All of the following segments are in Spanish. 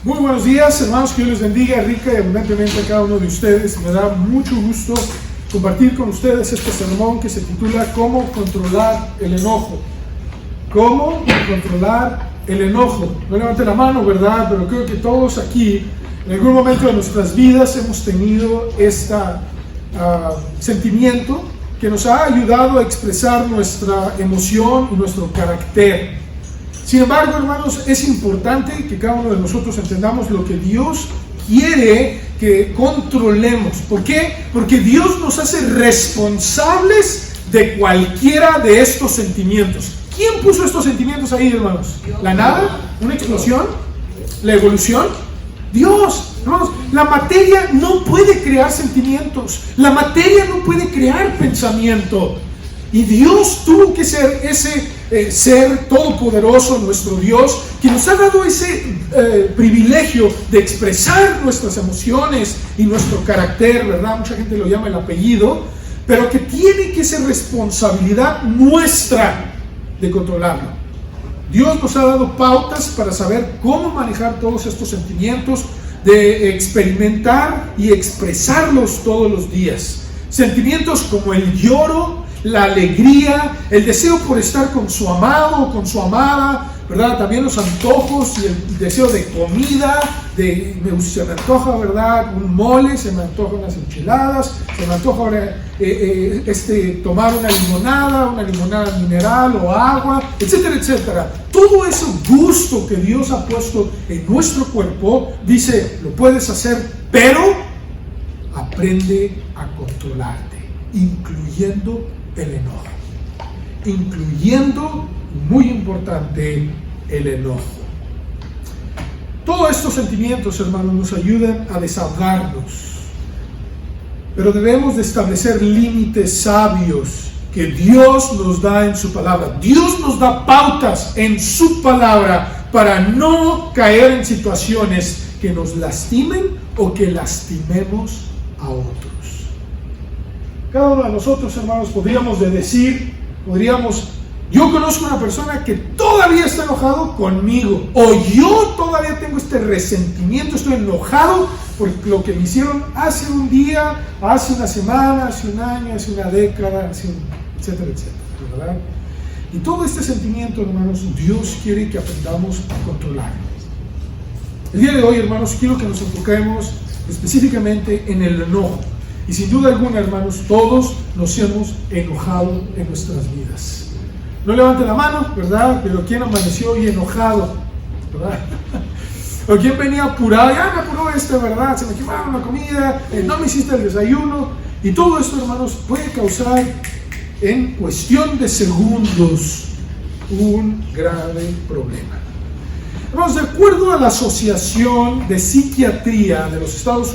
Muy buenos días, hermanos, que Dios les bendiga rica y abundantemente a cada uno de ustedes. Me da mucho gusto compartir con ustedes este sermón que se titula ¿Cómo controlar el enojo? ¿Cómo controlar el enojo? No levante la mano, ¿verdad? Pero creo que todos aquí, en algún momento de nuestras vidas, hemos tenido este sentimiento que nos ha ayudado a expresar nuestra emoción y nuestro carácter. Sin embargo, hermanos, es importante que cada uno de nosotros entendamos lo que Dios quiere que controlemos. ¿Por qué? Porque Dios nos hace responsables de cualquiera de estos sentimientos. ¿Quién puso estos sentimientos ahí, hermanos? ¿La nada? ¿Una explosión? ¿La evolución? Dios. Hermanos, la materia no puede crear sentimientos. La materia no puede crear pensamiento. Y Dios tuvo que ser ese ser todopoderoso, nuestro Dios, que nos ha dado ese privilegio de expresar nuestras emociones y nuestro carácter, ¿verdad? Mucha gente lo llama el apellido, pero que tiene que ser responsabilidad nuestra de controlarlo. Dios nos ha dado pautas para saber cómo manejar todos estos sentimientos, de experimentar y expresarlos todos los días. Sentimientos como el lloro, la alegría, el deseo por estar con su amado o con su amada, ¿verdad? También los antojos y el deseo de comida, se me antoja, ¿verdad? Un mole, se me antoja unas enchiladas, se me antoja ahora tomar una limonada mineral o agua, etcétera, etcétera. Todo ese gusto que Dios ha puesto en nuestro cuerpo, dice, lo puedes hacer, pero aprende a controlarte, incluyendo el enojo, incluyendo, muy importante, el enojo. Todos estos sentimientos, hermanos, nos ayudan a desahogarnos, pero debemos de establecer límites sabios que Dios nos da en su palabra. Dios nos da pautas en su palabra para no caer en situaciones que nos lastimen o que lastimemos a otros. Cada uno de nosotros, hermanos, yo conozco una persona que todavía está enojado conmigo, o yo todavía tengo este resentimiento, estoy enojado por lo que me hicieron hace un día, hace una semana, hace un año, hace una década, etcétera, etcétera, ¿verdad? Y todo este sentimiento, hermanos, Dios quiere que aprendamos a controlarlo. El día de hoy, hermanos, quiero que nos enfoquemos específicamente en el enojo. Y sin duda alguna, hermanos, todos nos hemos enojado en nuestras vidas. No levante la mano, ¿verdad? Pero ¿quién amaneció hoy enojado? ¿Verdad? ¿O quién venía apurado? Ya me apuró ¿verdad? Se me quemaron la comida, no me hiciste el desayuno. Y todo esto, hermanos, puede causar en cuestión de segundos un grave problema. Hermanos, de acuerdo a la Asociación de Psiquiatría de los Estados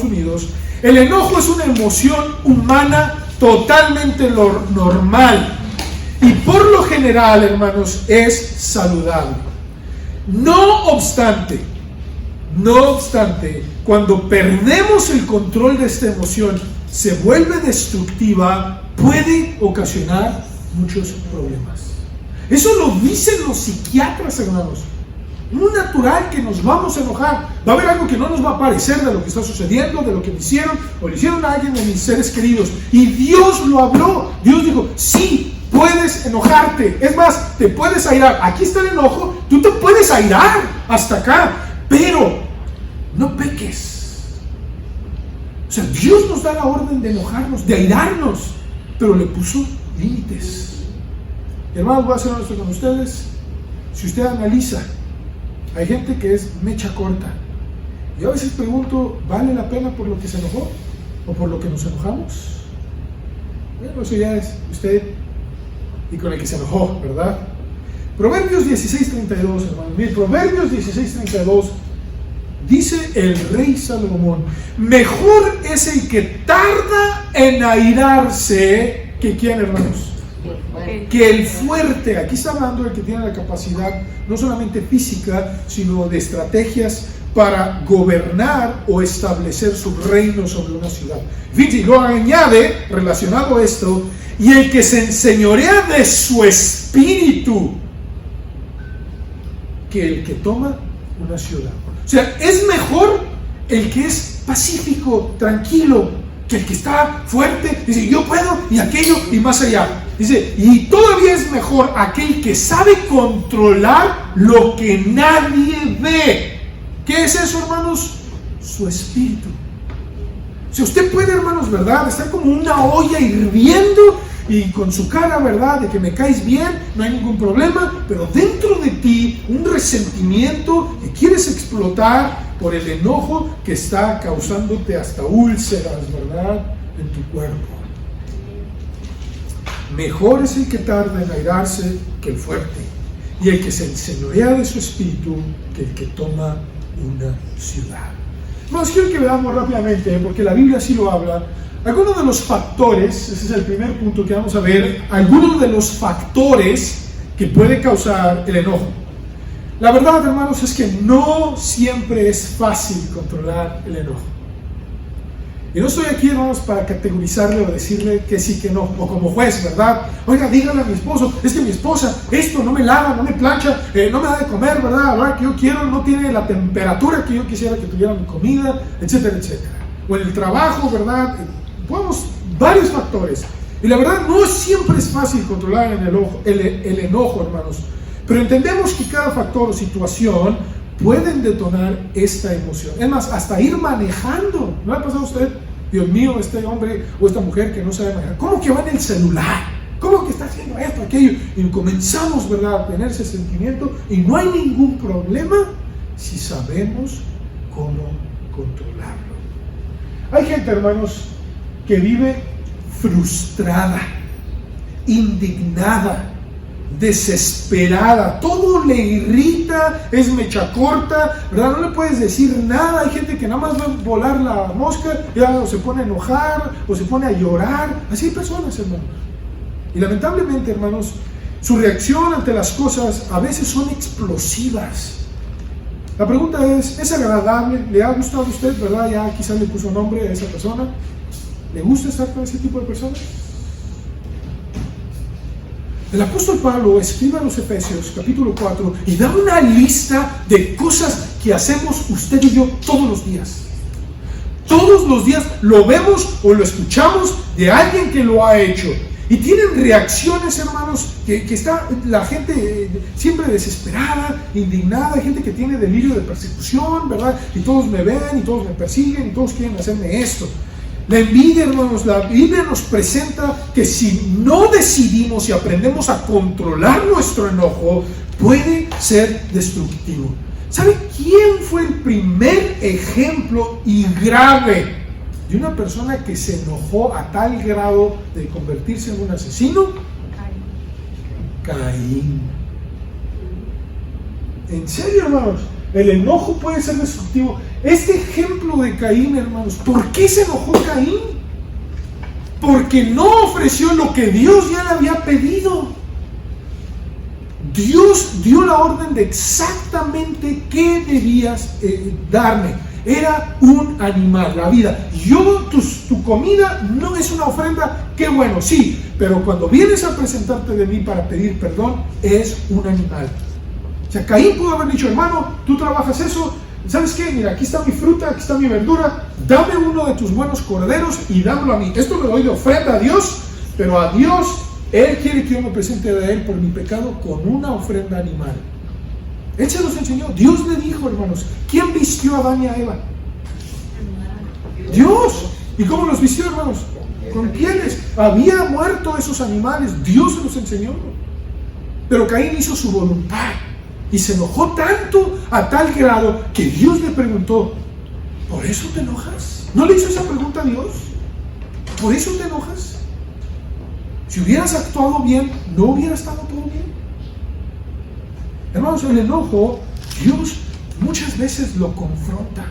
Unidos, el enojo es una emoción humana totalmente normal y por lo general, hermanos, es saludable. No obstante, cuando perdemos el control de esta emoción, se vuelve destructiva, puede ocasionar muchos problemas. Eso lo dicen los psiquiatras, hermanos. Muy natural que nos vamos a enojar. Va a haber algo que no nos va a parecer de lo que está sucediendo, de lo que me hicieron o le hicieron a alguien de mis seres queridos. Y Dios lo habló. Dios dijo, sí, puedes enojarte. Es más, te puedes airar. Aquí está el enojo. Tú te puedes airar hasta acá. Pero no peques. O sea, Dios nos da la orden de enojarnos, de airarnos. Pero le puso límites. Hermanos, voy a ser honesto con ustedes. Si usted analiza, hay gente que es mecha corta. Yo a veces pregunto, ¿vale la pena por lo que se enojó? ¿O por lo que nos enojamos? Bueno, eso ya es usted y con el que se enojó, ¿verdad? Proverbios 16:32, hermano. Mire, Proverbios 16:32 dice el rey Salomón: mejor es el que tarda en airarse que ¿quién, hermanos? Que el fuerte. Aquí está hablando del que tiene la capacidad no solamente física, sino de estrategias para gobernar o establecer su reino sobre una ciudad. Fíjate, lo añade relacionado a esto: y el que se enseñorea de su espíritu que el que toma una ciudad. O sea, es mejor el que es pacífico, tranquilo, que el que está fuerte, dice yo puedo y aquello y más allá. Dice, y todavía es mejor aquel que sabe controlar lo que nadie ve. ¿Qué es eso, hermanos? Su espíritu. Si usted puede, hermanos, ¿verdad? Estar como una olla hirviendo y con su cara, ¿verdad? De que me caes bien, no hay ningún problema, pero dentro de ti un resentimiento que quieres explotar por el enojo que está causándote hasta úlceras, ¿verdad? En tu cuerpo. Mejor es el que tarda en airarse que el fuerte, y el que se enseñorea de su espíritu que el que toma una ciudad. Vamos, quiero que veamos rápidamente, porque la Biblia así lo habla, algunos de los factores, ese es el primer punto que vamos a ver, algunos de los factores que puede causar el enojo. La verdad, hermanos, es que no siempre es fácil controlar el enojo. Y no estoy aquí, hermanos, para categorizarle o decirle que sí, que no, o como juez, ¿verdad? Oiga, dígale a mi esposo, es que mi esposa, esto no me lava, no me plancha, no me da de comer, ¿verdad? A la que yo quiero, no tiene la temperatura que yo quisiera que tuviera mi comida, etcétera, etcétera. O en el trabajo, ¿verdad? Podemos, varios factores. Y la verdad, no siempre es fácil controlar el enojo, hermanos. Pero entendemos que cada factor o situación pueden detonar esta emoción. Es más, hasta ir manejando. ¿No le ha pasado a usted? Dios mío, este hombre o esta mujer que no sabe manejar. ¿Cómo que va en el celular? ¿Cómo que está haciendo esto, aquello? Y comenzamos, ¿verdad?, a tener ese sentimiento. Y no hay ningún problema si sabemos cómo controlarlo. Hay gente, hermanos, que vive frustrada, indignada, desesperada, todo le irrita, es mecha corta, ¿verdad? No le puedes decir nada. Hay gente que nada más va a volar la mosca, ya o se pone a enojar, o se pone a llorar. Así hay personas, hermanos. Y lamentablemente, hermanos, su reacción ante las cosas a veces son explosivas. La pregunta es agradable? ¿Le ha gustado a usted, verdad? Ya quizás le puso nombre a esa persona. ¿Le gusta estar con ese tipo de personas? El apóstol Pablo escribe a los Efesios capítulo 4 y da una lista de cosas que hacemos usted y yo todos los días. Todos los días lo vemos o lo escuchamos de alguien que lo ha hecho. Y tienen reacciones, hermanos, que está la gente siempre desesperada, indignada. Hay gente que tiene delirio de persecución, ¿verdad? Y todos me ven, y todos me persiguen, y todos quieren hacerme esto. La envidia, hermanos, la Biblia nos presenta que si no decidimos y aprendemos a controlar nuestro enojo, puede ser destructivo. ¿Sabe quién fue el primer ejemplo y grave de una persona que se enojó a tal grado de convertirse en un asesino? Caín. En serio, hermanos, el enojo puede ser destructivo. Este ejemplo de Caín, hermanos, ¿por qué se enojó Caín? Porque no ofreció lo que Dios ya le había pedido. Dios dio la orden de exactamente qué debías darme. Era un animal, la vida. Tu comida no es una ofrenda, qué bueno, sí, pero cuando vienes a presentarte de mí para pedir perdón, es un animal. O sea, Caín pudo haber dicho, hermano, tú trabajas eso, ¿sabes qué? Mira, aquí está mi fruta, aquí está mi verdura, dame uno de tus buenos corderos y dámelo a mí. Esto lo doy de ofrenda a Dios, pero a Dios, Él quiere que yo me presente de Él por mi pecado con una ofrenda animal. Él se los enseñó. Dios le dijo, hermanos, ¿quién vistió a Adán y a Eva? Dios. ¿Y cómo los vistió, hermanos? Con pieles. Había muerto esos animales, Dios se los enseñó. Pero Caín hizo su voluntad y se enojó tanto a tal grado que Dios le preguntó, ¿por eso te enojas? ¿No le hizo esa pregunta a Dios? ¿Por eso te enojas? Si hubieras actuado bien, ¿no hubiera estado todo bien? Hermanos, el enojo, Dios muchas veces lo confronta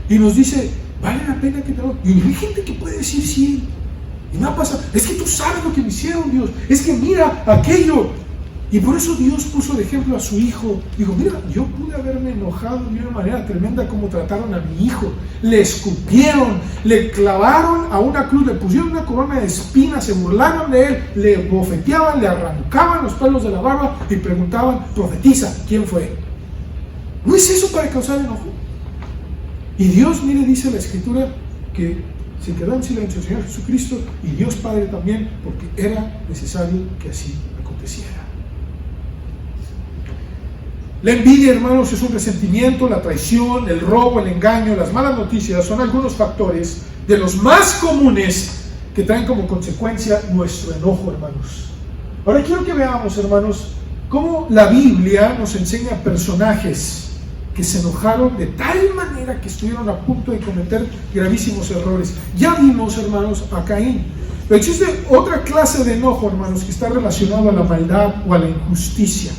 y nos dice, vale la pena que te enojes. Y hay gente que puede decir sí. Y me ha pasado, es que tú sabes lo que me hicieron, Dios. Es que mira aquello. Y por eso Dios puso de ejemplo a su hijo. Dijo, mira, yo pude haberme enojado de una manera tremenda como trataron a mi hijo. Le escupieron, le clavaron a una cruz, le pusieron una corona de espinas, se burlaron de él, le bofeteaban, le arrancaban los pelos de la barba y preguntaban, profetiza, ¿quién fue? ¿No es eso para causar enojo? Y Dios, mire, dice la Escritura que se quedó en silencio el Señor Jesucristo y Dios Padre también, porque era necesario que así aconteciera. La envidia, hermanos, es un resentimiento, la traición, el robo, el engaño, las malas noticias son algunos factores de los más comunes que traen como consecuencia nuestro enojo, hermanos. Ahora quiero que veamos, hermanos, cómo la Biblia nos enseña personajes que se enojaron de tal manera que estuvieron a punto de cometer gravísimos errores. Ya vimos, hermanos, a Caín. Pero existe otra clase de enojo, hermanos, que está relacionado a la maldad o a la injusticia,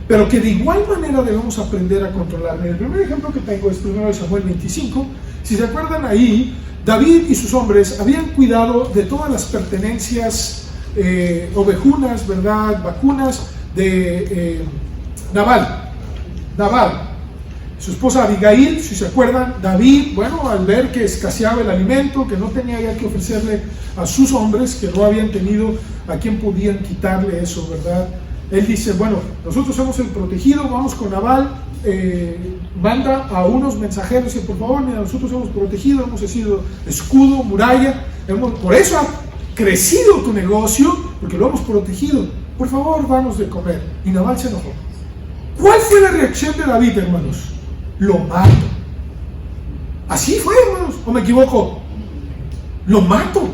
pero que de igual manera debemos aprender a controlar. El primer ejemplo que tengo es 1 Samuel 25. Si se acuerdan ahí, David y sus hombres habían cuidado de todas las pertenencias ovejunas, ¿verdad?, vacunas de Nabal. Su esposa Abigail, si se acuerdan, David, bueno, al ver que escaseaba el alimento, que no tenía ya que ofrecerle a sus hombres, que no habían tenido a quien podían quitarle eso, ¿verdad? Él dice, bueno, nosotros somos el protegido, vamos con Nabal, manda a unos mensajeros y por favor, mira, nosotros hemos protegido, hemos sido escudo, muralla, por eso ha crecido tu negocio, porque lo hemos protegido, por favor, danos de comer. Y Nabal se enojó. ¿Cuál fue la reacción de David, hermanos? Lo mato. Así fue, hermanos, ¿o me equivoco? Lo mato.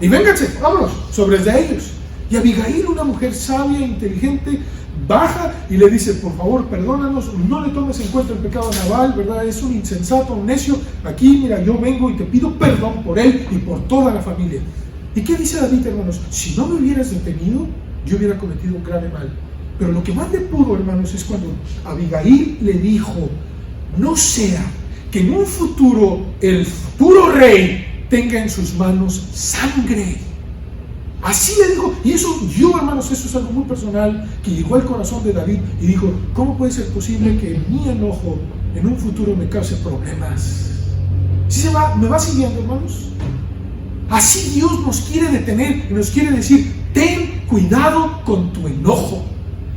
Y vénganse, vámonos, sobre de ellos. Y Abigail, una mujer sabia e inteligente, baja y le dice, por favor, perdónanos, no le tomes en cuenta el pecado de Nabal, ¿verdad? Es un insensato, un necio. Aquí, mira, yo vengo y te pido perdón por él y por toda la familia. ¿Y qué dice David, hermanos? Si no me hubieras detenido, yo hubiera cometido un grave mal. Pero lo que más le pudo, hermanos, es cuando Abigail le dijo, no sea que en un futuro el futuro rey tenga en sus manos sangre. Así le dijo, y eso, yo, hermanos, eso es algo muy personal, que llegó al corazón de David y dijo, ¿cómo puede ser posible que mi enojo en un futuro me cause problemas? ¿Sí me va siguiendo, hermanos? Así Dios nos quiere detener y nos quiere decir, ten cuidado con tu enojo.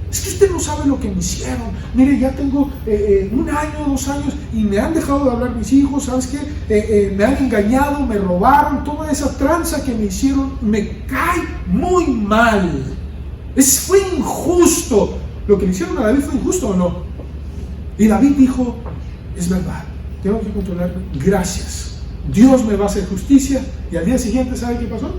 Es que usted no sabe lo que me hicieron. Mire, ya tengo 1 año, 2 años y me han dejado de hablar mis hijos. ¿Sabes qué? Me han engañado, me robaron. Toda esa tranza que me hicieron me cae muy mal. Fue injusto. Lo que le hicieron a David fue injusto, ¿o no? Y David dijo, es verdad, tengo que controlarme. Gracias. Dios me va a hacer justicia. Y al día siguiente, ¿sabe qué pasó?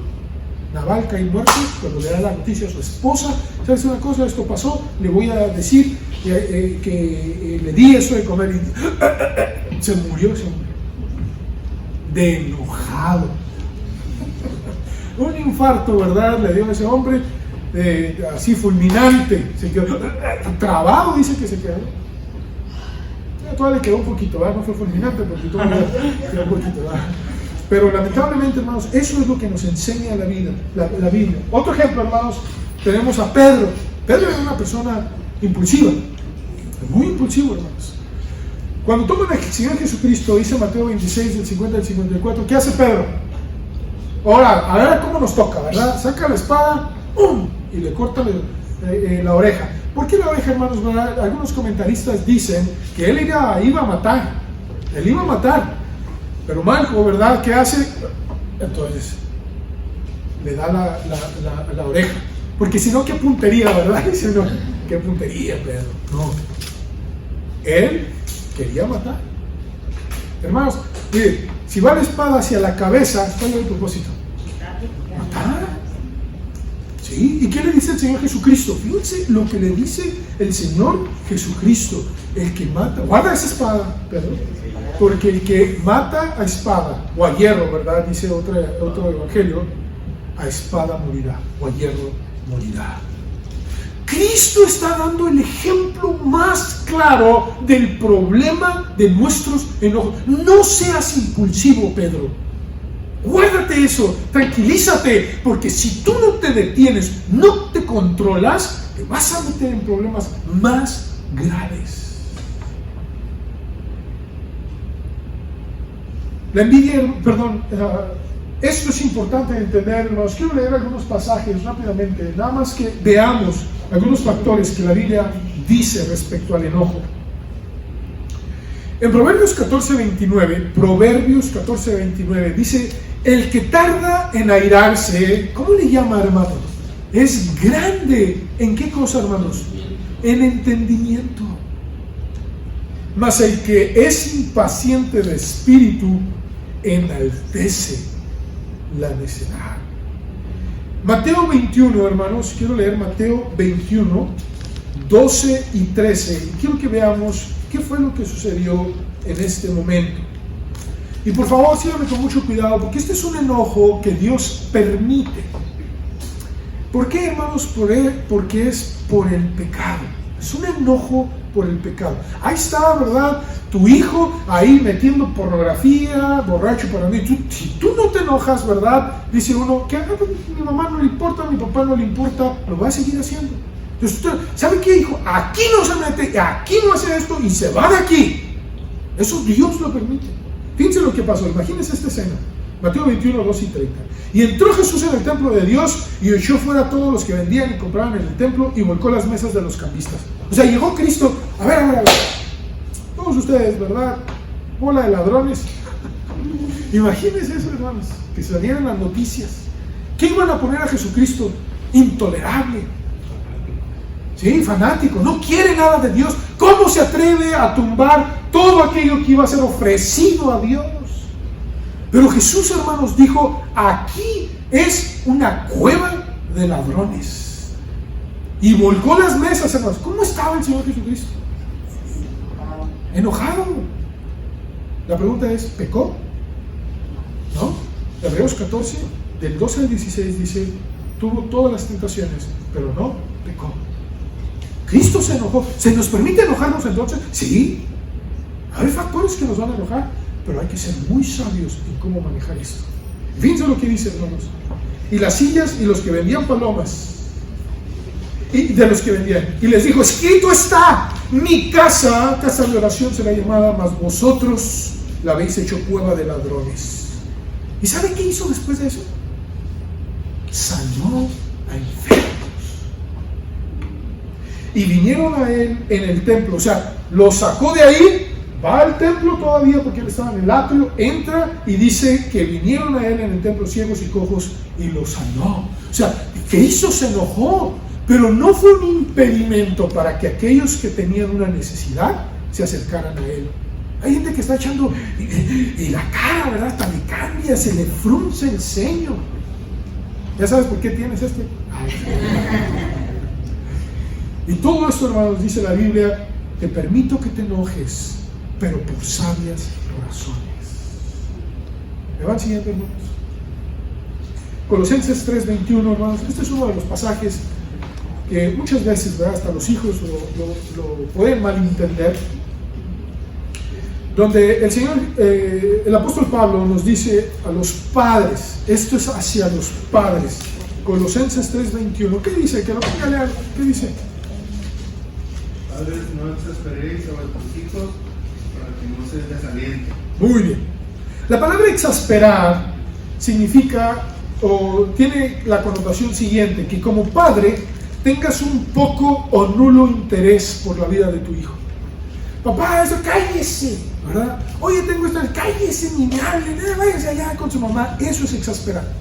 Nabal cae muerto, cuando le da la noticia a su esposa, ¿sabes una cosa? Esto pasó, le voy a decir que le di eso de comer y se murió ese hombre. De enojado. Un infarto, ¿verdad? Le dio a ese hombre, así fulminante. Se quedó trabado, dice que se quedó. Todavía le quedó un poquito, ¿verdad? No fue fulminante, porque todavía quedó un poquito, ¿verdad? Pero lamentablemente, hermanos, eso es lo que nos enseña la Biblia. Otro ejemplo, hermanos, tenemos a Pedro. Pedro era una persona impulsiva, muy impulsivo, hermanos. Cuando toman al Señor Jesucristo, dice Mateo 26, del 50 al 54, ¿qué hace Pedro? Ahora, a ver cómo nos toca, ¿verdad? Saca la espada, ¡pum!, y le corta la oreja. ¿Por qué la oreja, hermanos? ¿Verdad? Algunos comentaristas dicen que él iba a matar. Él iba a matar. Pero Marco, ¿verdad? ¿Qué hace? Entonces, le da la oreja. Porque si no, ¿qué puntería, verdad? Dice, no, ¿qué puntería, Pedro? No. Él quería matar. Hermanos, mire, si va la espada hacia la cabeza, ¿cuál es el propósito? Matar. ¿Sí? ¿Y qué le dice el Señor Jesucristo? Fíjense lo que le dice el Señor Jesucristo. El que mata, guarda esa espada, Pedro. Porque el que mata a espada o a hierro, ¿verdad? Dice otro evangelio, a espada morirá o a hierro morirá. Cristo está dando el ejemplo más claro del problema de nuestros enojos. No seas impulsivo, Pedro. Guárdate eso, tranquilízate, porque si tú no te detienes, no te controlas, te vas a meter en problemas más graves. La envidia, esto es importante entender, hermanos. Quiero leer algunos pasajes rápidamente, nada más que veamos algunos factores que la Biblia dice respecto al enojo. En Proverbios 14:29 dice, el que tarda en airarse, ¿cómo le llama, hermano? Es grande. ¿En qué cosa, hermanos? En entendimiento. Mas el que es impaciente de espíritu enaltece la necedad. Mateo 21, hermanos, quiero leer Mateo 21, 12 y 13. Y quiero que veamos qué fue lo que sucedió en este momento. Y por favor, síganme con mucho cuidado, porque este es un enojo que Dios permite. ¿Por qué, hermanos? Porque es por el pecado. Es un enojo por el pecado. Ahí está, ¿verdad? Tu hijo ahí metiendo pornografía, borracho para mí. Si tú no te enojas, ¿verdad? Dice uno, que mi mamá no le importa, a mi papá no le importa, lo va a seguir haciendo. Entonces, ¿sabe qué, hijo? Aquí no se mete, aquí no hace esto y se va de aquí. Eso Dios lo permite. Fíjense lo que pasó, imagínense esta escena. Mateo 21, 2 y 30. Y entró Jesús en el templo de Dios y echó fuera a todos los que vendían y compraban en el templo y volcó las mesas de los cambistas. O sea, llegó Cristo, a ver. Todos ustedes, ¿verdad? Bola de ladrones. Imagínense eso, hermanos, que salieran las noticias. ¿Qué iban a poner a Jesucristo? Intolerable. Sí, fanático, no quiere nada de Dios. ¿Cómo se atreve a tumbar todo aquello que iba a ser ofrecido a Dios? Pero Jesús, hermanos, dijo, aquí es una cueva de ladrones. Y volcó las mesas, hermanos. ¿Cómo estaba el Señor Jesucristo? Enojado. La pregunta es, ¿pecó? ¿No? Hebreos 14, del 12 al 16 dice, tuvo todas las tentaciones, pero no pecó. Cristo se enojó. ¿Se nos permite enojarnos entonces? Sí. Hay factores que nos van a enojar, pero hay que ser muy sabios en cómo manejar esto. Fíjense lo que dice, hermanos. Y las sillas y los que vendían palomas, y de los que vendían, y les dijo, escrito está, mi casa de oración será llamada, mas vosotros la habéis hecho cueva de ladrones. ¿Y sabe qué hizo después de eso? Sanó a enfermos. Y vinieron a él en el templo, o sea, lo sacó de ahí, va al templo todavía porque él estaba en el atrio, entra y dice que vinieron a él en el templo ciegos y cojos y lo sanó. O sea, Cristo se enojó, pero no fue un impedimento para que aquellos que tenían una necesidad se acercaran a él. Hay gente que está echando y la cara, ¿verdad? Hasta le cambia, se le frunce el ceño. ¿Ya sabes por qué tienes esto? Y todo esto, hermanos, dice la Biblia, te permito que te enojes, pero por sabias razones. ¿Me van siguiendo, hermanos? Colosenses 3:21, hermanos, este es uno de los pasajes que muchas veces, ¿verdad? Hasta los hijos lo pueden malentender, donde el Señor, el apóstol Pablo nos dice a los padres, esto es hacia los padres. Colosenses 3:21, ¿qué dice? Que lo ponga a leer, ¿qué dice? Padres, no exasperéis a vuestros hijos para que no se desalienten. Muy bien. La palabra exasperar significa, o tiene la connotación siguiente, que como padre tengas un poco o nulo interés por la vida de tu hijo. Papá, eso, cállese, ¿verdad? Oye, tengo esto, cállese, ni me hable, váyase allá con su mamá. Eso es exasperar.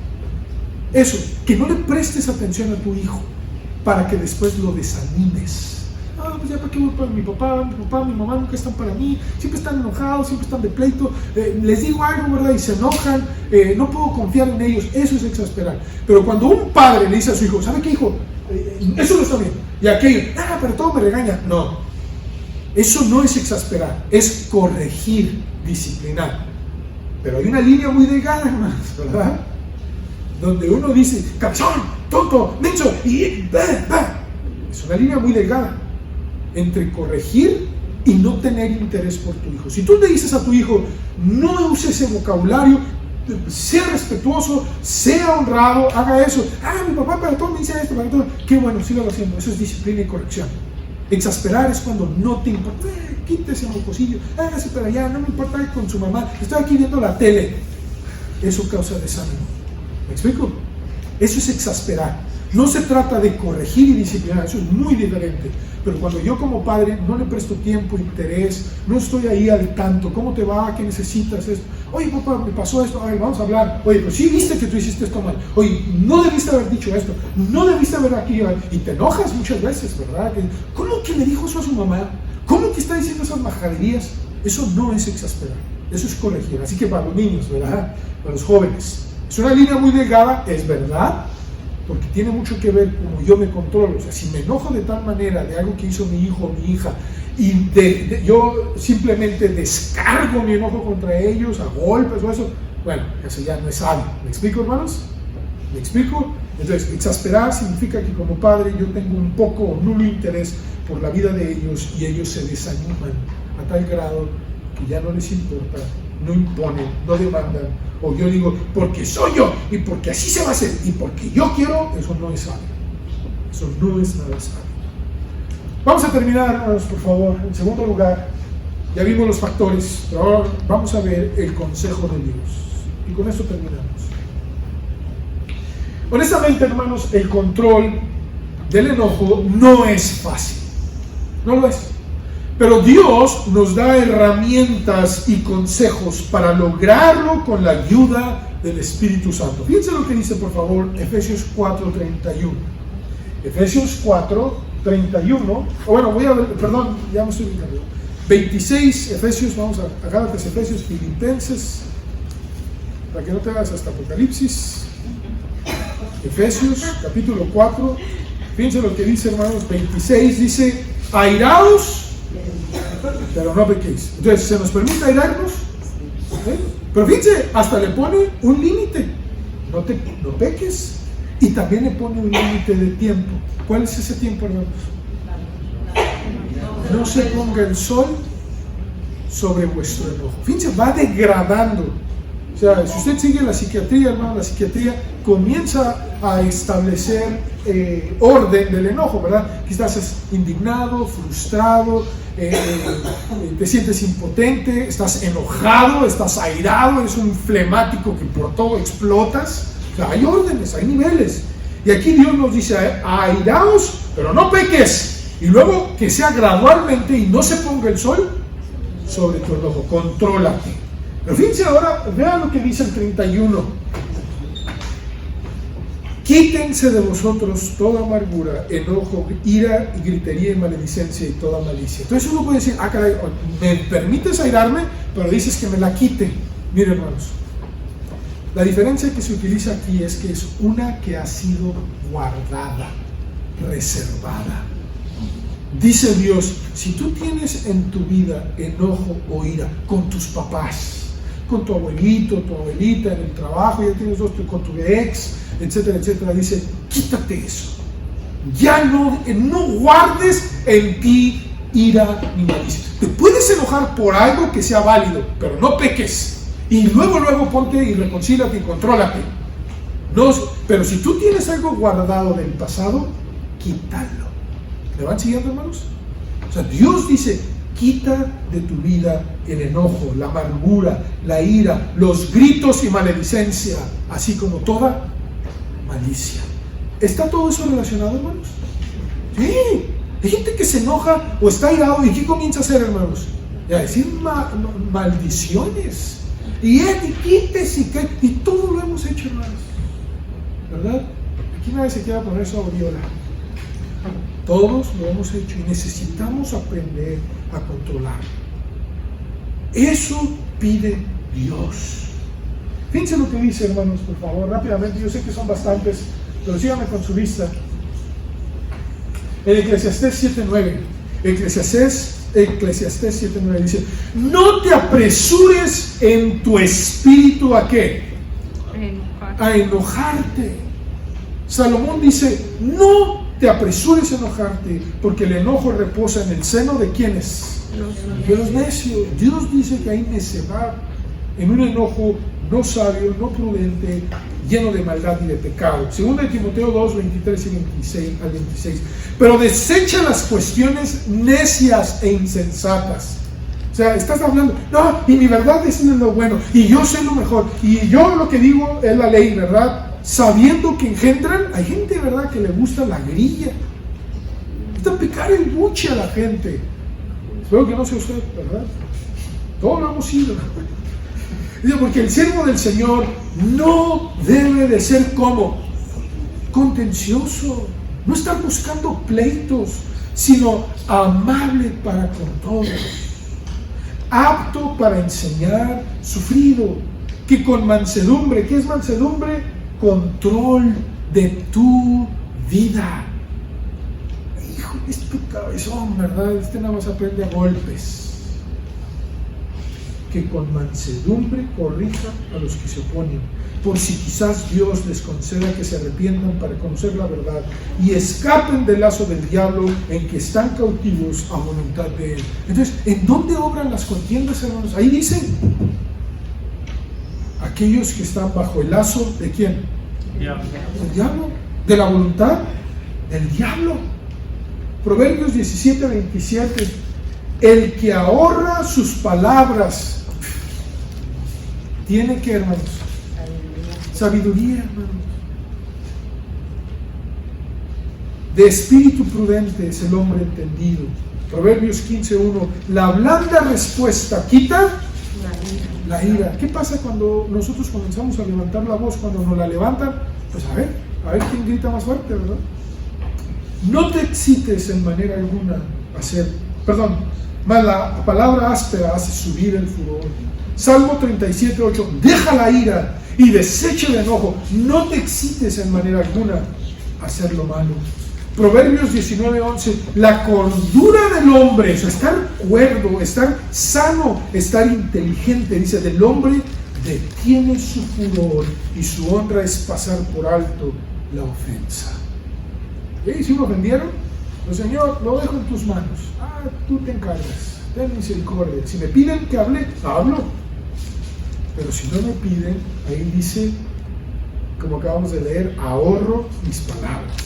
Eso, que no le prestes atención a tu hijo para que después lo desanimes. Pues ya para qué voy para mi papá, mi mamá nunca están para mí, siempre están enojados, siempre están de pleito, les digo algo, ¿verdad? Y se enojan, no puedo confiar en ellos. Eso es exasperar. Pero cuando un padre le dice a su hijo, ¿sabe qué, hijo? Eso no está bien. Y aquello, pero todo me regaña. No, eso no es exasperar, es corregir, disciplinar. Pero hay una línea muy delgada, hermanos, ¿verdad? Donde uno dice, cabezón, tonto, menso, y es una línea muy delgada entre corregir y no tener interés por tu hijo. Si tú le dices a tu hijo, no use ese vocabulario, sea respetuoso, sea honrado, haga eso. Mi papá para todo me dice esto, para todo. Qué bueno, sígalo haciendo. Eso es disciplina y corrección. Exasperar es cuando no te importa. Quítese un mocosillo, hágase para allá, no me importa con su mamá, estoy aquí viendo la tele. Eso causa desánimo. ¿Me explico? Eso es exasperar. No se trata de corregir y disciplinar, eso es muy diferente. Pero cuando yo como padre no le presto tiempo, interés, no estoy ahí al tanto, ¿cómo te va? ¿Qué necesitas? Esto. Oye, papá, me pasó esto, ay, vamos a hablar. Oye, pero sí viste que tú hiciste esto mal. Oye, no debiste haber dicho esto, no debiste haber aquí. Y te enojas muchas veces, ¿verdad? ¿Cómo que le dijo eso a su mamá? ¿Cómo que está diciendo esas majaderías? Eso no es exasperar, eso es corregir. Así que para los niños, ¿verdad? Para los jóvenes. Es una línea muy delgada, es verdad, porque tiene mucho que ver como yo me controlo. O sea, si me enojo de tal manera de algo que hizo mi hijo o mi hija y yo simplemente descargo mi enojo contra ellos a golpes o eso, bueno, eso ya no es sabio. ¿Me explico, hermanos? ¿Me explico? Entonces, exasperar significa que como padre yo tengo un poco o nulo interés por la vida de ellos y ellos se desaniman a tal grado que ya no les importa, no imponen, no demandan, o yo digo, porque soy yo, y porque así se va a hacer, y porque yo quiero, eso no es sabio. Eso no es nada sabio. Vamos a terminar, hermanos, por favor. En segundo lugar, ya vimos los factores, pero ahora vamos a ver el consejo de Dios. Y con esto terminamos. Honestamente, hermanos, el control del enojo no es fácil. No lo es. Pero Dios nos da herramientas y consejos para lograrlo con la ayuda del Espíritu Santo. Fíjense lo que dice, por favor, Efesios 4:31. Efesios 4:31. Bueno, voy a ver, perdón, ya me estoy brincando. 26, Efesios, vamos a Gálatas, Efesios, Filipenses, para que no te hagas hasta Apocalipsis. Efesios, capítulo 4. Fíjense lo que dice, hermanos, 26, dice, airaos, pero no pequéis. Entonces, ¿se nos permite airarnos? ¿Eh? Pero fíjense, hasta le pone un límite. No peques. Y también le pone un límite de tiempo. ¿Cuál es ese tiempo, hermanos? No se ponga el sol sobre vuestro enojo. Fíjense, va degradando. O sea, si usted sigue la psiquiatría, hermano, la psiquiatría comienza a establecer orden del enojo, ¿verdad? Quizás es indignado, frustrado, te sientes impotente, estás enojado, estás airado, eres un flemático que por todo explotas. O sea, hay órdenes, hay niveles. Y aquí Dios nos dice, airaos, pero no peques. Y luego que sea gradualmente y no se ponga el sol sobre tu enojo, contrólate. Pero fíjense ahora, vean lo que dice el 31. Quítense de vosotros toda amargura, enojo, ira, gritería y maledicencia y toda malicia. Entonces uno puede decir, caray, me permites airarme, pero dices que me la quite. Miren, hermanos, la diferencia que se utiliza aquí es que es una que ha sido guardada, reservada. Dice Dios, si tú tienes en tu vida enojo o ira con tus papás, con tu abuelito, tu abuelita, en el trabajo, ya tienes dos, con tu ex, etcétera, etcétera, dice, quítate eso. Ya no guardes en ti ira ni malicia. Te puedes enojar por algo que sea válido, pero no peques. Y luego ponte y reconcílate y contrólate. No, pero si tú tienes algo guardado del pasado, quítalo. ¿Me van siguiendo, hermanos? O sea, Dios dice, quita de tu vida el enojo, la amargura, la ira, los gritos y maledicencia, así como toda malicia. ¿Está todo eso relacionado, hermanos? Sí. Hay gente que se enoja o está airado y ¿qué comienza a hacer, hermanos? Y a decir maldiciones. Y quites y todo lo hemos hecho, hermanos. ¿Verdad? Aquí nadie se quiera poner su aureola. Todos lo hemos hecho y necesitamos aprender a controlar. Eso pide Dios. Fíjense lo que dice, hermanos, por favor, rápidamente. Yo sé que son bastantes, pero síganme con su vista. En Eclesiastés 7:9. Eclesiastés 7:9 dice: no te apresures en tu espíritu ¿a qué? A enojarte. Salomón dice: no te apresures a enojarte, porque el enojo reposa en el seno de ¿quiénes? De los necios. Dios dice que hay necedad en un enojo no sabio, no prudente, lleno de maldad y de pecado. Segundo de Timoteo 2, 23 y 26. Pero desecha las cuestiones necias e insensatas. O sea, estás hablando, no, y mi verdad es lo bueno, y yo sé lo mejor, y yo lo que digo es la ley, ¿verdad? sabiendo que engendran. Hay gente, ¿verdad?, que le gusta la grilla, gusta picar el buche a la gente. Espero que no sea usted, ¿verdad? Todos lo hemos sido. Porque el siervo del Señor no debe de ser como contencioso, no estar buscando pleitos, sino amable para con todos, apto para enseñar, sufrido, que con mansedumbre. ¿Qué es mansedumbre? Control de tu vida. Hijo, es tu cabezón, ¿verdad? Nada más aprende a golpes. Que con mansedumbre corrija a los que se oponen, por si quizás Dios les conceda que se arrepientan para conocer la verdad y escapen del lazo del diablo en que están cautivos a voluntad de él. Entonces, ¿en dónde obran las contiendas, hermanos? Ahí dice: aquellos que están bajo el lazo ¿de quién? Del diablo, de la voluntad del diablo. Proverbios 17:27: el que ahorra sus palabras tiene que, hermanos, sabiduría, hermanos. De espíritu prudente es el hombre entendido. Proverbios 15:1: la blanda respuesta quita la ira. ¿Qué pasa cuando nosotros comenzamos a levantar la voz? Cuando nos la levantan, pues a ver quién grita más fuerte, ¿verdad? No te excites en manera alguna mas la palabra áspera hace subir el furor. Salmo 37:8: deja la ira y desecha el enojo, no te excites en manera alguna a hacer lo malo. Proverbios 19:11: la cordura del hombre, o sea, estar cuerdo, estar sano, estar inteligente, dice, del hombre detiene su furor y su honra es pasar por alto la ofensa. ¿Y si me ofendieron? Pues, Señor, lo dejo en tus manos. Tú te encargas, ten misericordia. Si me piden que hable, hablo. Pero si no me piden, ahí dice, como acabamos de leer, ahorro mis palabras.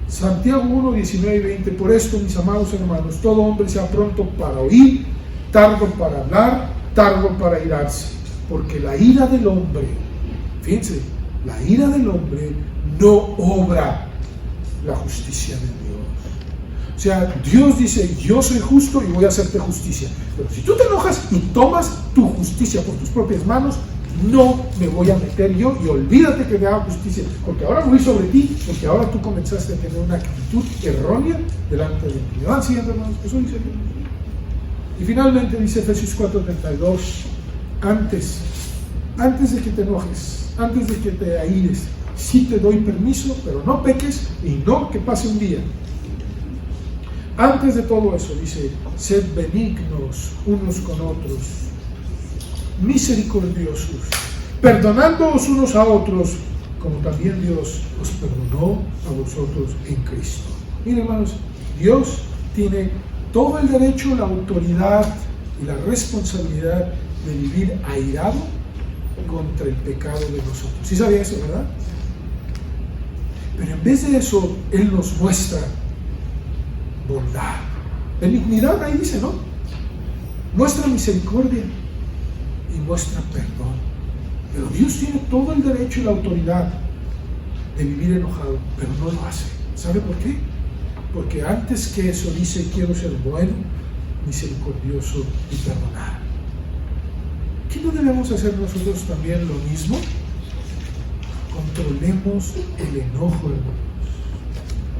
Santiago 1:19-20: por esto, mis amados hermanos, todo hombre sea pronto para oír, tardo para hablar, tardo para irarse, porque la ira del hombre, fíjense, la ira del hombre no obra la justicia de Dios. O sea, Dios dice: yo soy justo y voy a hacerte justicia. Pero si tú te enojas y tomas tu justicia por tus propias manos, no me voy a meter yo y olvídate que me haga justicia, porque ahora voy sobre ti, porque ahora tú comenzaste a tener una actitud errónea delante de mí. ¿Me van siguiendo, hermanos? Eso dice Dios. Y finalmente dice Efesios 4:32: antes de que te enojes, antes de que te aires, sí te doy permiso, pero no peques y no que pase un día. Antes de todo eso, dice: sed benignos unos con otros, misericordiosos, perdonándoos unos a otros, como también Dios os perdonó a vosotros en Cristo. Miren, hermanos, Dios tiene todo el derecho, la autoridad y la responsabilidad de vivir airado contra el pecado de nosotros. ¿Sí sabía eso, verdad? Pero en vez de eso, Él nos muestra bondad, benignidad, ahí dice, ¿no? Muestra misericordia y muestra perdón. Pero Dios tiene todo el derecho y la autoridad de vivir enojado, pero no lo hace. ¿Sabe por qué? Porque antes que eso dice: quiero ser bueno, misericordioso y perdonar. ¿Qué no debemos hacer nosotros también lo mismo? Controlemos el enojo, hermanos.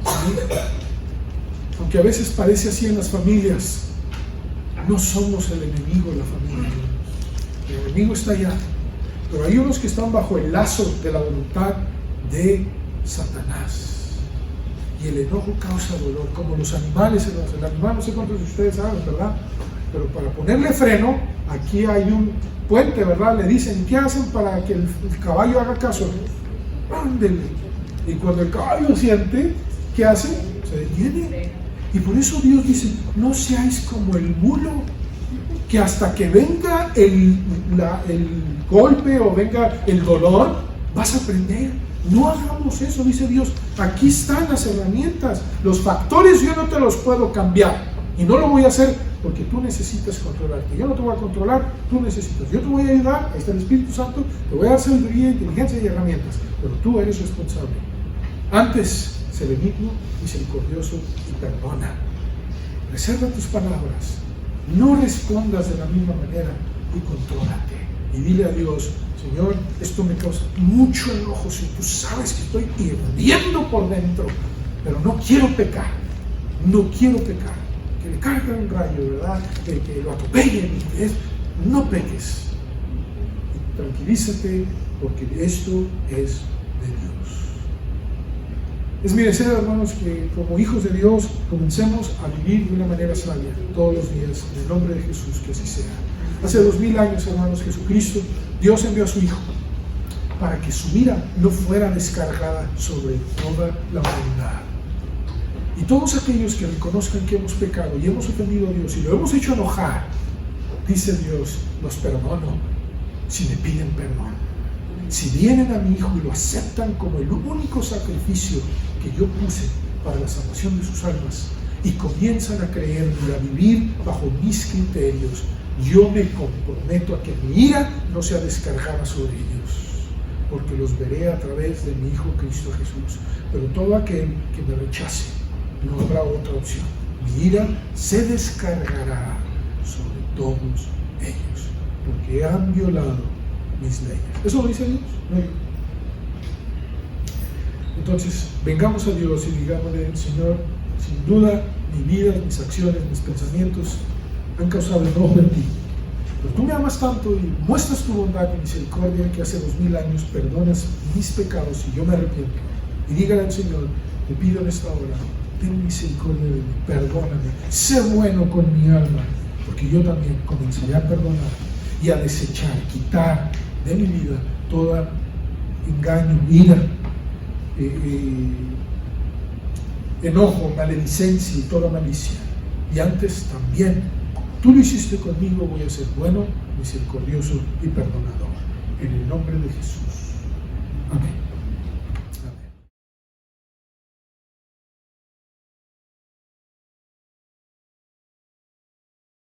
¿Sí? Aunque a veces parece así en las familias, no somos el enemigo de la familia. El enemigo está allá, pero hay unos que están bajo el lazo de la voluntad de Satanás. Y el enojo causa dolor, como los animales. El animal, no sé cuántos de ustedes saben, ¿verdad? Pero para ponerle freno, aquí hay un puente, ¿verdad? Le dicen: ¿qué hacen para que el caballo haga caso? Ándele. Y cuando el caballo siente, ¿qué hace? Se detiene. Y por eso Dios dice: no seáis como el mulo, que hasta que venga el golpe o venga el dolor, vas a aprender. No hagamos eso, dice Dios. Aquí están las herramientas, los factores yo no te los puedo cambiar, Y no lo voy a hacer porque tú necesitas controlarte. Yo no te voy a controlar, tú necesitas. Yo te voy a ayudar, ahí está el Espíritu Santo, te voy a dar sabiduría, inteligencia y herramientas, pero tú eres responsable. Antes, sé benigno, misericordioso y perdona. Reserva tus palabras. No respondas de la misma manera y contrólate. Y dile a Dios, Señor, esto me causa mucho enojo, si tú sabes que estoy hirviendo por dentro, pero no quiero pecar. No quiero pecar. Que le cargue un rayo, ¿verdad? Que lo atropellen. No peques. Y tranquilízate, porque esto es de Dios. Es mi deseo, hermanos, que como hijos de Dios comencemos a vivir de una manera sabia todos los días, en el nombre de Jesús, que así sea. Hace 2000 años, hermanos, Jesucristo, Dios envió a su Hijo para que su ira no fuera descargada sobre toda la humanidad. Y todos aquellos que reconozcan que hemos pecado y hemos ofendido a Dios y lo hemos hecho enojar, dice Dios, los perdono si me piden perdón. Si vienen a mi Hijo y lo aceptan como el único sacrificio que yo puse para la salvación de sus almas y comienzan a creerme y a vivir bajo mis criterios, yo me comprometo a que mi ira no sea descargada sobre ellos, porque los veré a través de mi Hijo Cristo Jesús. Pero todo aquel que me rechace, no habrá otra opción. Mi ira se descargará sobre todos ellos, porque han violado mis leyes. ¿Eso lo dice Dios? No yo. Entonces, vengamos a Dios y digámosle, Señor, sin duda, mi vida, mis acciones, mis pensamientos han causado enojo en ti. Pero tú me amas tanto y muestras tu bondad y misericordia que hace 2000 años perdonas mis pecados y yo me arrepiento. Y dígale al Señor, te pido en esta hora, ten misericordia de mí, perdóname, sé bueno con mi alma, porque yo también comenzaré a perdonar y a desechar, quitar de mi vida todo engaño, ira, enojo, maledicencia y toda malicia. Y antes también, tú lo hiciste conmigo, voy a ser bueno, misericordioso y perdonador. En el nombre de Jesús. Amén.